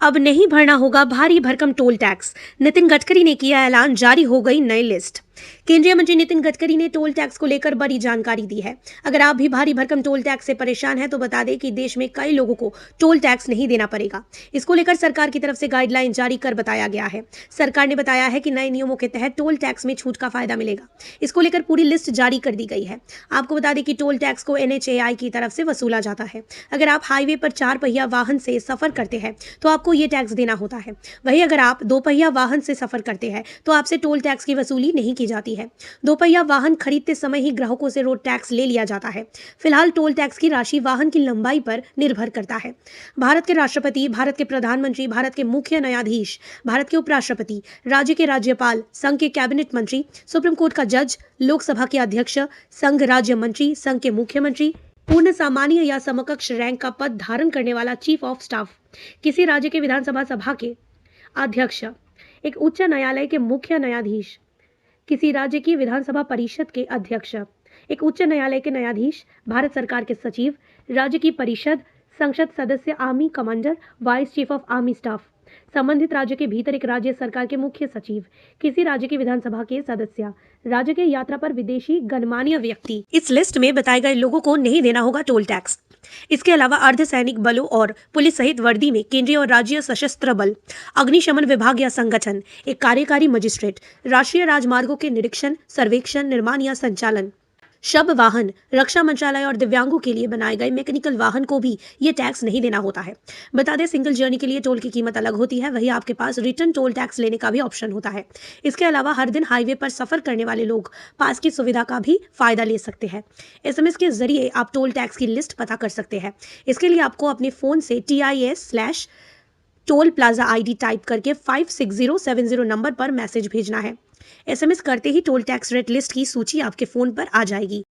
अब नहीं भरना होगा भारी भरकम टोल टैक्स। नितिन गडकरी ने किया ऐलान, जारी हो गई नई लिस्ट। केंद्रीय मंत्री नितिन गडकरी ने टोल टैक्स को लेकर बड़ी जानकारी दी है। अगर आप भी भारी भरकम टोल टैक्स से परेशान हैं तो बता दें कि देश में कई लोगों को टोल टैक्स नहीं देना पड़ेगा। इसको लेकर सरकार की तरफ से गाइडलाइन जारी कर बताया गया है। सरकार ने बताया है कि नए नियमों के तहत टोल टैक्स में छूट का फायदा मिलेगा। इसको लेकर पूरी लिस्ट जारी कर दी गई है। आपको बता दें कि टोल टैक्स को NHAI की तरफ से वसूला जाता है। अगर आप हाईवे पर 4 पहिया वाहन से सफर करते हैं तो आपको ये टैक्स देना होता है। वहीं अगर आप 2 पहिया वाहन से सफर करते हैं तो आपसे टोल टैक्स की वसूली नहीं की जाती है। 2 पहिया वाहन खरीदते समय ही ग्राहकों से रोड टैक्स ले लिया जाता है। फिलहाल टोल टैक्स की राशि वाहन की लंबाई पर निर्भर करता है। भारत के राष्ट्रपति, भारत के प्रधानमंत्री, भारत के मुख्य न्यायाधीश, भारत के उपराष्ट्रपति, राज्य के राज्यपाल, संघ के कैबिनेट मंत्री, सुप्रीम कोर्ट का जज, लोकसभा के अध्यक्ष, संघ राज्य मंत्री, संघ के मुख्यमंत्री, पूर्ण सामान्य या समकक्ष रैंक का पद धारण करने वाला चीफ ऑफ स्टाफ, किसी राज्य के विधानसभा सभा के अध्यक्ष, एक उच्च न्यायालय के मुख्य न्यायाधीश, किसी राज्य की विधानसभा परिषद के अध्यक्ष, एक उच्च न्यायालय के न्यायाधीश, भारत सरकार के सचिव, राज्य की परिषद, संसद सदस्य, army commander, vice chief of army staff, संबंधित राज्य के भीतर एक राज्य सरकार के मुख्य सचिव, किसी राज्य की विधानसभा के सदस्य, राज्य के यात्रा पर विदेशी गणमान्य व्यक्ति। इस लिस्ट में बताए गए लोगों को नहीं देना होगा टोल टैक्स। इसके अलावा अर्धसैनिक बलों और पुलिस सहित वर्दी में केंद्रीय और राज्य सशस्त्र बल, अग्निशमन विभाग या संगठन, एक कार्यकारी मजिस्ट्रेट, राष्ट्रीय राजमार्गों के निरीक्षण, सर्वेक्षण, निर्माण या संचालन, शव वाहन, रक्षा मंत्रालय और दिव्यांगों के लिए बनाए गए मैकेनिकल वाहन को भी ये टैक्स नहीं देना होता है। बता दें, सिंगल जर्नी के लिए टोल की कीमत अलग होती है। वहीं आपके पास रिटर्न टोल टैक्स लेने का भी ऑप्शन होता है। इसके अलावा हर दिन हाईवे पर सफर करने वाले लोग पास की सुविधा का भी फायदा ले सकते हैं। SMS के जरिए आप टोल टैक्स की लिस्ट पता कर सकते हैं। इसके लिए आपको अपने फोन से TIS/टोल प्लाजा ID टाइप करके 56070 नंबर पर मैसेज भेजना है। SMS करते ही टोल टैक्स रेट लिस्ट की सूची आपके फोन पर आ जाएगी।